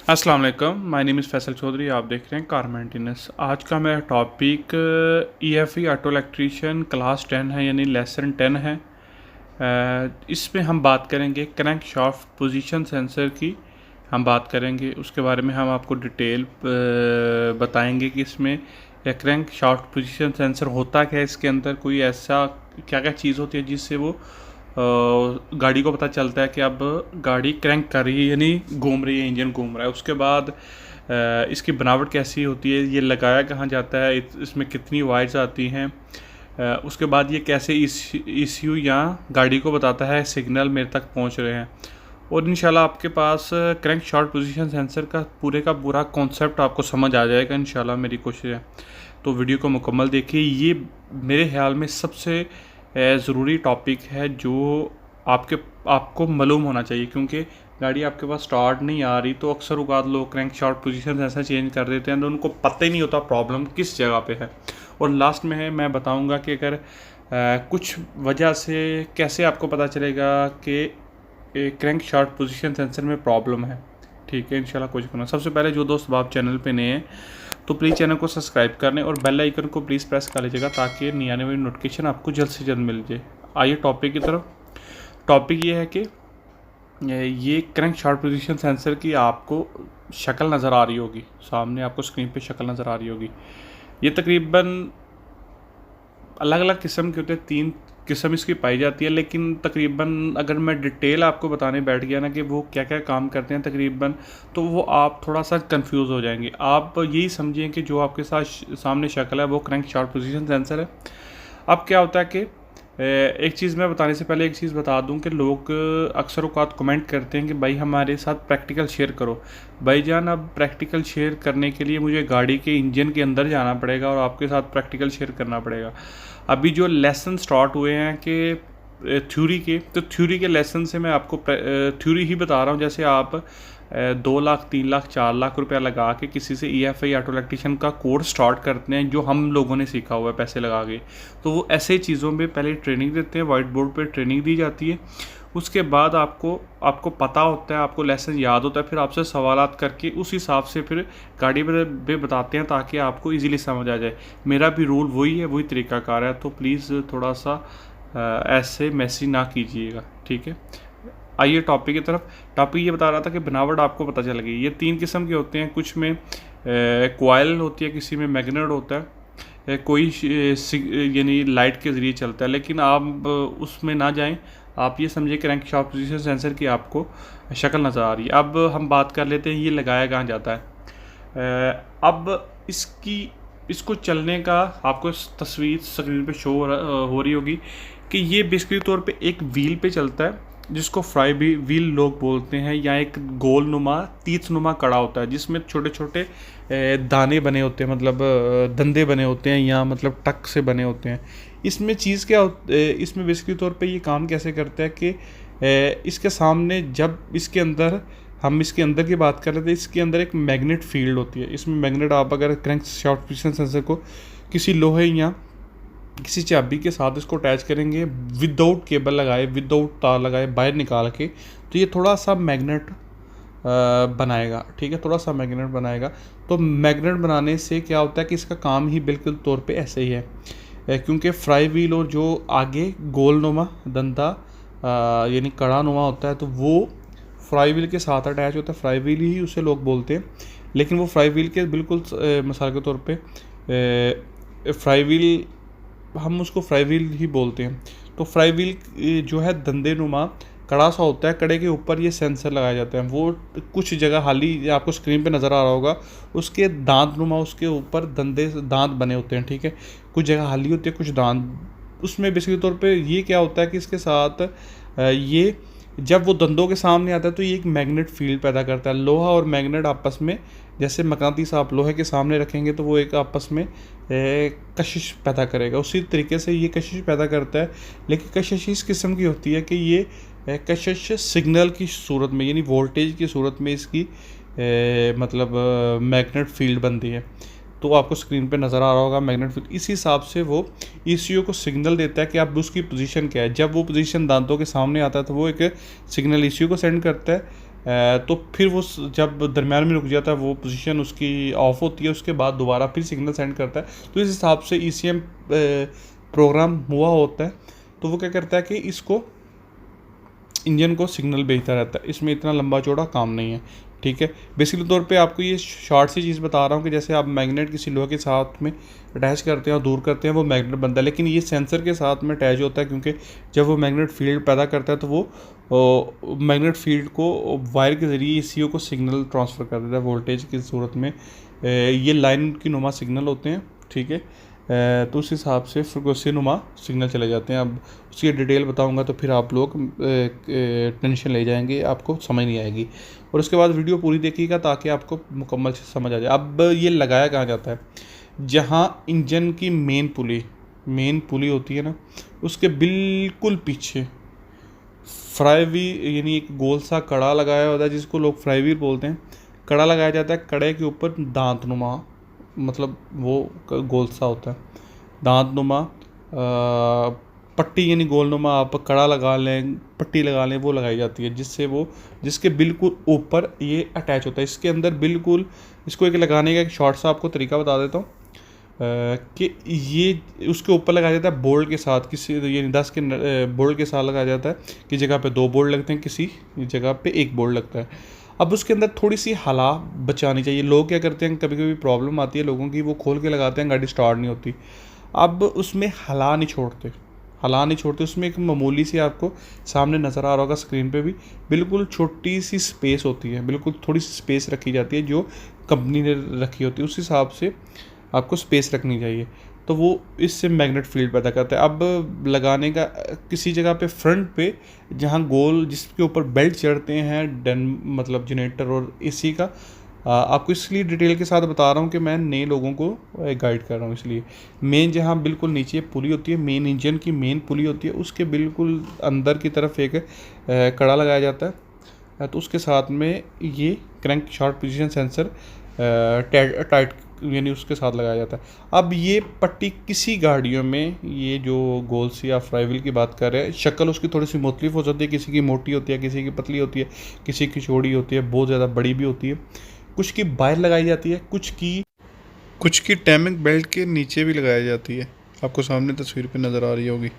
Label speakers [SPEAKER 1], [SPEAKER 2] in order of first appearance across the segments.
[SPEAKER 1] अस्सलाम वालेकुम, my name is Faisal Chaudhary. आप देख रहे हैं कार मेंटेनेंस। आज का मेरा topic EFE auto electrician class 10 है, यानी लेसन 10 है। इसमें हम बात करेंगे क्रैंक शाफ्ट पोजीशन सेंसर की हम बात करेंगे। उसके बारे में हम आपको डिटेल बताएंगे कि इसमें क्रैंक शाफ्ट पोजीशन सेंसर होता क्या है, इसके अंदर कोई ऐसा क्या क्या चीज़ होती है जिससे वो गाड़ी को पता चलता है कि अब गाड़ी क्रैंक कर रही है, यानी घूम रही है, इंजन घूम रहा है। उसके बाद इसकी बनावट कैसी होती है, ये लगाया कहाँ जाता है, इसमें कितनी वायर्स आती हैं। उसके बाद ये कैसे ECU या गाड़ी को बताता है सिग्नल मेरे तक पहुंच रहे हैं। और इंशाल्लाह आपके पास क्रैंक शाफ्ट पोजीशन सेंसर का पूरा कॉन्सेप्ट आपको समझ आ जाएगा, इंशाल्लाह मेरी कोशिश है। तो वीडियो को मुकम्मल देखिए। ये मेरे ख्याल में सबसे ज़रूरी टॉपिक है जो आपको मालूम होना चाहिए, क्योंकि गाड़ी आपके पास स्टार्ट नहीं आ रही तो अक्सर औक़ात लोग क्रैंक शाफ्ट पोजीशन ऐसा चेंज कर देते हैं तो उनको पता ही नहीं होता प्रॉब्लम किस जगह पे है। और लास्ट में है मैं बताऊंगा कि अगर कुछ वजह से कैसे आपको पता चलेगा कि क्रैंक शाफ्ट पोजीशन सेंसर में प्रॉब्लम है। ठीक है, इंशाल्लाह कोशिश करना। सबसे पहले जो दोस्त आप चैनल पे नए हैं तो प्लीज़ चैनल को सब्सक्राइब कर लें और बेल आइकन को प्लीज़ प्रेस कर लीजिएगा ताकि नई आने वाली नोटिफिकेशन आपको जल्द से जल्द मिल जाए। आइए टॉपिक की तरफ। टॉपिक ये है कि ये क्रैंक शाफ्ट पोजीशन सेंसर की आपको शक्ल नज़र आ रही होगी, सामने आपको स्क्रीन पे शक्ल नज़र आ रही होगी। ये तकरीबन अलग अलग किस्म के होते हैं, 3 किस्म इसकी पाई जाती है, लेकिन तकरीबन अगर मैं डिटेल आपको बताने बैठ गया ना कि वो क्या क्या काम करते हैं तकरीबन, तो वो आप थोड़ा सा कंफ्यूज हो जाएंगे। आप यही समझें कि जो आपके साथ सामने शक्ल है वो क्रैंक शाफ्ट पोजीशन सेंसर है। अब क्या होता है कि एक चीज़ मैं बताने से पहले एक चीज़ बता दूं कि लोग अक्सर औक़ात कमेंट करते हैं कि भाई हमारे साथ प्रैक्टिकल शेयर करो। भाईजान, अब प्रैक्टिकल शेयर करने के लिए मुझे गाड़ी के इंजन के अंदर जाना पड़ेगा और आपके साथ प्रैक्टिकल शेयर करना पड़ेगा। अभी जो लेसन स्टार्ट हुए हैं कि थ्योरी के, तो थ्योरी के लेसन से मैं आपको थ्योरी ही बता रहा हूँ। जैसे आप 2 लाख 3 लाख 4 लाख रुपया लगा के किसी से EFI ऑटो इलेक्ट्रीशियन का कोर्स स्टार्ट करते हैं, जो हम लोगों ने सीखा हुआ है पैसे लगा के, तो वो ऐसे चीज़ों में पहले ट्रेनिंग देते हैं, वाइट बोर्ड पे ट्रेनिंग दी जाती है। उसके बाद आपको पता होता है, आपको लेसन याद होता है, फिर आपसे सवालात करके उस हिसाब से फिर गाड़ी पे बताते हैं ताकि आपको ईज़िली समझ आ जाए। मेरा भी रूल वही है, वही तरीक़ाकार है, तो प्लीज़ थोड़ा सा ऐसे मैसेज ना कीजिएगा, ठीक है। आइए टॉपिक की तरफ। टॉपिक ये बता रहा था कि बनावट आपको पता चल गई। ये 3 किस्म के होते हैं, कुछ में कोयल होती है, किसी में मैग्नेट होता है, कोई यानी लाइट के ज़रिए चलता है। लेकिन आप उसमें ना जाएं, आप ये समझिए क्रैंक शाफ्ट पोजीशन सेंसर की आपको शक्ल नज़र आ रही है। अब हम बात कर लेते हैं ये लगाया कहाँ जाता है। अब इसको चलने का आपको तस्वीर स्क्रीन पे शो हो रही होगी कि ये बेसिकली तौर पे एक व्हील पे चलता है जिसको फ्लाई व्हील लोग बोलते हैं, या एक गोल नुमा तीत नुमा कड़ा होता है जिसमें छोटे छोटे दाने बने होते हैं, मतलब धंधे बने होते हैं, या मतलब टक से बने होते हैं। इसमें चीज़ क्या इसमें बेसिकली तौर पे ये काम कैसे करता है कि इसके सामने जब इसके अंदर हम इसके अंदर की बात कर रहे थे, इसके अंदर एक मैग्नेट फील्ड होती है। इसमें मैग्नेट आप अगर क्रैंक शाफ्ट पोजीशन सेंसर को किसी लोहे या किसी चाबी के साथ इसको अटैच करेंगे, विदाउट केबल लगाए, विदाउट तार लगाए, बाहर निकाल के, तो ये थोड़ा सा मैग्नेट बनाएगा, ठीक है, थोड़ा सा मैग्नेट बनाएगा। तो मैग्नेट बनाने से क्या होता है कि इसका काम ही बिल्कुल तौर पे ऐसे ही है, क्योंकि फ्लाई व्हील और जो आगे गोलनुमा धंधा यानी कड़ा नुमा होता है, तो वो फ्लाई व्हील के साथ अटैच होता है। फ्लाई व्हील ही उसे लोग बोलते हैं, लेकिन वो फ्लाई व्हील के बिल्कुल मिसाल के तौर पे फ्लाई व्हील, हम उसको फ्लाई व्हील ही बोलते हैं। तो फ्लाई व्हील जो है धंधे नुमा कड़ा सा होता है, कड़े के ऊपर ये सेंसर लगाए जाते हैं। वो कुछ जगह हाली आपको स्क्रीन पे नज़र आ रहा होगा, उसके दांत नुमा उसके ऊपर दांत बने होते हैं, ठीक है। कुछ जगह हाली होती है, कुछ दांत। उसमें बेसिकली तौर पे ये क्या होता है कि इसके साथ ये जब वो दंदों के सामने आता है तो ये एक मैग्नेट फील्ड पैदा करता है। लोहा और मैग्नेट आपस में, जैसे मकनातीस आप लोहे के सामने रखेंगे तो वो एक आपस में कशिश पैदा करेगा, उसी तरीके से ये कशिश पैदा करता है। लेकिन कशिश इस किस्म की होती है कि ये कशिश सिग्नल की सूरत में, यानी वोल्टेज की सूरत में इसकी मतलब मैग्नेट फील्ड बनती है। तो आपको स्क्रीन पे नज़र आ रहा होगा मैग्नेट फील्ड। इसी हिसाब से वो ECU को सिग्नल देता है कि आप उसकी पोजीशन क्या है। जब वो पोजीशन दांतों के सामने आता है तो वो एक सिग्नल ECU को सेंड करता है, तो फिर वो जब दरम्यान में रुक जाता है वो पोजीशन उसकी ऑफ होती है, उसके बाद दोबारा फिर सिग्नल सेंड करता है। तो इस हिसाब से ECM प्रोग्राम हुआ होता है। तो वो क्या करता है कि इसको इंजन को सिग्नल भेजता रहता है, इसमें इतना लंबा चौड़ा काम नहीं है, ठीक है। बेसिकली तौर पे आपको ये शॉर्ट सी चीज़ बता रहा हूँ कि जैसे आप मैग्नेट किसी लोहे के साथ में अटैच करते हैं और दूर करते हैं वो मैग्नेट बनता है, लेकिन ये सेंसर के साथ में अटैच होता है, क्योंकि जब वो मैग्नेट फील्ड पैदा करता है तो वो मैग्नेट फील्ड को वायर के ज़रिए ECU को सिग्नल ट्रांसफ़र कर देता है वोल्टेज की सूरत में। ये लाइन की नुमा सिग्नल होते हैं, ठीक है। तो उस हिसाब से फ्रीक्वेंसी नुमा सिग्नल चले जाते हैं। अब उसकी डिटेल बताऊंगा तो फिर आप लोग टेंशन ले जाएंगे, आपको समझ नहीं आएगी। और उसके बाद वीडियो पूरी देखिएगा ताकि आपको मुकम्मल से समझ आ जाए। अब ये लगाया कहाँ जाता है, जहाँ इंजन की मेन पुली होती है ना, उसके बिल्कुल पीछे फ्राई व्हील यानी एक गोल सा कड़ा लगाया होता है जिसको लोग फ्राई व्हील बोलते हैं। कड़ा लगाया जाता है, कड़े के ऊपर दांत नुमा, मतलब वो गोल सा होता है दांत नुमा पट्टी, यानी गोल नुमा आप कड़ा लगा लें, पट्टी लगा लें, वो लगाई जाती है जिसके बिल्कुल ऊपर ये अटैच होता है। इसके अंदर बिल्कुल इसको एक लगाने का एक शॉर्ट सा आपको तरीका बता देता हूँ कि ये उसके ऊपर लगाया जाता है बोल्ट के साथ, किसी यानी 10 के बोल्ट के साथ लगाया जाता है। किसी जगह पे 2 बोल्ट लगते हैं, किसी जगह पे 1 बोल्ट लगता है। अब उसके अंदर थोड़ी सी हला बचानी चाहिए। लोग क्या करते हैं, कभी कभी प्रॉब्लम आती है लोगों की, वो खोल के लगाते हैं, गाड़ी स्टार्ट नहीं होती। अब उसमें हला नहीं छोड़ते, उसमें एक मामूली सी आपको सामने नज़र आ रहा होगा स्क्रीन पे भी, बिल्कुल छोटी सी स्पेस होती है, बिल्कुल थोड़ी सी स्पेस रखी जाती है जो कंपनी ने रखी होती है, उस हिसाब से आपको स्पेस रखनी चाहिए। तो वो इससे मैग्नेट फील्ड पैदा करता है। अब लगाने का किसी जगह पे फ्रंट पे जहाँ गोल जिसके ऊपर बेल्ट चढ़ते हैं मतलब जनरेटर और AC का, आपको इसलिए डिटेल के साथ बता रहा हूँ कि मैं नए लोगों को गाइड कर रहा हूँ। इसलिए मेन जहाँ बिल्कुल नीचे पुली होती है, मेन इंजन की मेन पुली होती है, उसके बिल्कुल अंदर की तरफ एक कड़ा लगाया जाता है। तो उसके साथ में ये crank short position sensor tight यानी उसके साथ लगाया जाता है। अब ये पट्टी किसी गाड़ियों में, ये जो गोल सी या फ्राई व्हील की बात कर रहे हैं, शक्ल उसकी थोड़ी सी मुख्तलिफ हो जाती है, किसी की मोटी होती है, किसी की पतली होती है, किसी की चौड़ी होती है, बहुत ज़्यादा बड़ी भी होती है। कुछ की बाहर लगाई जाती है, कुछ की टाइमिंग बेल्ट के नीचे भी लगाई जाती है, आपको सामने तस्वीर पे नज़र आ रही होगी।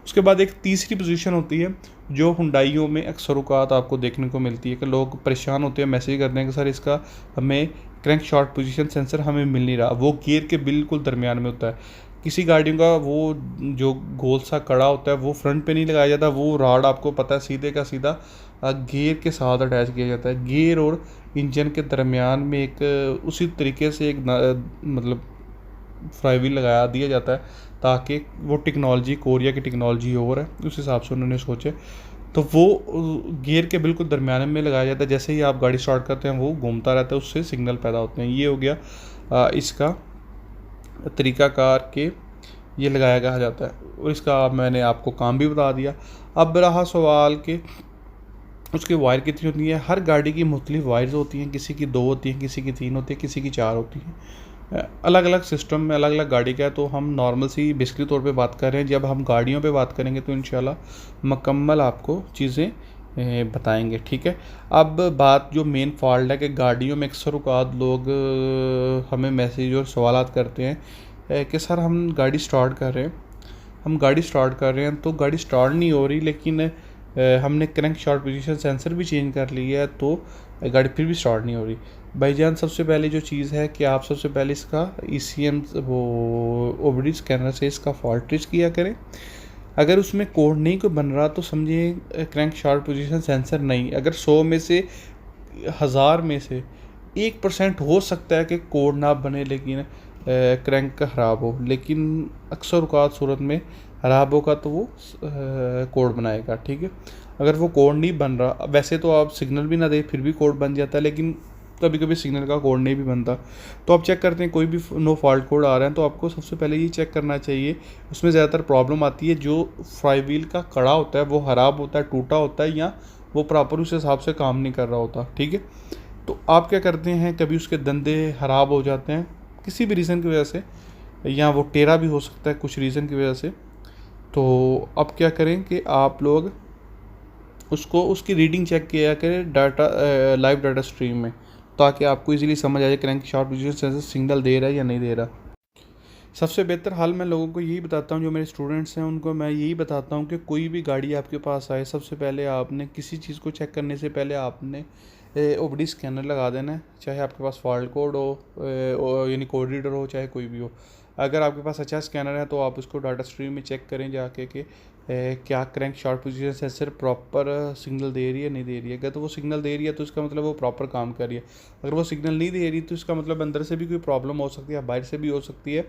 [SPEAKER 1] उसके बाद एक तीसरी पोजीशन होती है जो हुंडाइयों में अक्सर औक़ात आपको देखने को मिलती है कि लोग परेशान होते हैं, मैसेज करते हैं कि सर इसका हमें क्रैंक शॉर्ट पोजीशन सेंसर हमें मिल नहीं रहा। वो गियर के बिल्कुल दरमियान में होता है। किसी गाड़ियों का वो जो गोल सा कड़ा होता है वो फ्रंट पे नहीं लगाया जाता, वो राड आपको पता है सीधे का सीधा गियर के साथ अटैच किया जाता है। गियर और इंजन के दरमियान में एक उसी तरीके से एक मतलब फ्राई व्हील लगा दिया जाता है ताकि वो टेक्नोलॉजी कोरिया की टेक्नोलॉजी और है, उस हिसाब से उन्होंने सोचे। तो वो गियर के बिल्कुल दरमियान में लगाया जाता है। जैसे ही आप गाड़ी स्टार्ट करते हैं वो घूमता रहता है, उससे सिग्नल पैदा होते हैं। ये हो गया इसका तरीक़ाकार के ये लगाया कहा जाता है, और इसका मैंने आपको काम भी बता दिया। अब रहा सवाल कि उसकी वायर कितनी होती है। हर गाड़ी की मुख्तलिफ वायर्स होती हैं, किसी की 2 होती हैं, किसी की 3 होती है, किसी की 4 होती हैं। अलग अलग सिस्टम में अलग अलग गाड़ी का है। तो हम नॉर्मल सी बेसिकली तौर पे बात कर रहे हैं। जब हम गाड़ियों पे बात करेंगे तो इंशाल्लाह मुकम्मल आपको चीज़ें बताएंगे, ठीक है। अब बात जो मेन फॉल्ट है कि गाड़ियों में अक्सर औक़ात लोग हमें मैसेज और सवालात करते हैं कि सर हम गाड़ी स्टार्ट कर रहे हैं तो गाड़ी स्टार्ट नहीं हो रही, लेकिन हमने क्रैंक शॉर्ट पोजीशन सेंसर भी चेंज कर लिया है तो गाड़ी फिर भी स्टार्ट नहीं हो रही। भाईजान सबसे पहले जो चीज़ है कि आप सबसे पहले इसका ECM वो OBD स्कैनर से इसका फॉल्ट ट्रेस किया करें। अगर उसमें कोड नहीं कोई बन रहा तो समझिए क्रैंक शॉर्ट पोजीशन सेंसर नहीं। अगर 100 में से 1000 में से 1% हो सकता है कि कोड ना बने, लेकिन क्रैंक ख़राब हो, लेकिन अक्सर औक़ात सूरत में ख़राब होगा तो वो कोड बनाएगा, ठीक है। अगर वो कोड नहीं बन रहा, वैसे तो आप सिग्नल भी ना दें फिर भी कोड बन जाता है, लेकिन कभी कभी सिग्नल का कोड नहीं भी बनता। तो आप चेक करते हैं कोई भी नो फॉल्ट कोड आ रहा है तो आपको सबसे पहले ये चेक करना चाहिए। उसमें ज़्यादातर प्रॉब्लम आती है जो फ्लाई व्हील का कड़ा होता है वो ख़राब होता है, टूटा होता है, या वो प्रॉपर उस हिसाब से काम नहीं कर रहा होता, ठीक है। तो आप क्या करते हैं, कभी उसके दंदे ख़राब हो जाते हैं किसी भी रीज़न की वजह से, या वो टेढ़ा भी हो सकता है कुछ रीज़न की वजह से। तो अब क्या करें कि आप लोग उसको उसकी रीडिंग चेक किया करें डाटा लाइव डाटा स्ट्रीम में, ताकि आपको इजीली समझ आ जाए crankshaft position sensor signal दे रहा है या नहीं दे रहा। सबसे बेहतर हाल मैं लोगों को यही बताता हूँ, जो मेरे स्टूडेंट्स हैं उनको मैं यही बताता हूँ कि कोई भी गाड़ी आपके पास आए, सबसे पहले आपने किसी चीज़ को चेक करने से पहले आपने ओबडी स्कैनर लगा देना है, चाहे आपके पास फॉल्ट कोड हो यानी कोड रीडर हो, चाहे कोई भी हो। अगर आपके पास अच्छा स्कैनर है तो आप उसको डाटा स्ट्रीम में चेक करें जाके कि क्या crankshaft position sensor proper signal दे रही है नहीं दे रही है। अगर तो वो सिग्नल दे रही है तो इसका मतलब वो प्रॉपर काम कर रही है। अगर वो सिग्नल नहीं दे रही तो इसका मतलब अंदर से भी कोई प्रॉब्लम हो सकती है, बाहर से भी हो सकती है।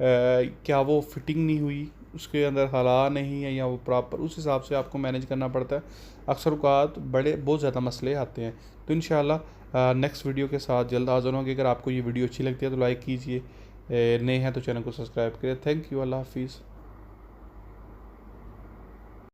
[SPEAKER 1] क्या वो फिटिंग नहीं हुई, उसके अंदर हला नहीं है, या वो प्रॉपर, उस हिसाब से आपको मैनेज करना पड़ता है। अक्सर औक़ात बहुत ज़्यादा मसले आते हैं। तो इंशाल्लाह नेक्स्ट वीडियो के साथ जल्द हाज़िर होंगे। अगर आपको ये वीडियो अच्छी लगती है तो लाइक कीजिए, नए हैं तो चैनल को सब्सक्राइब करें। थैंक यू, अल्लाह हाफ़िज़।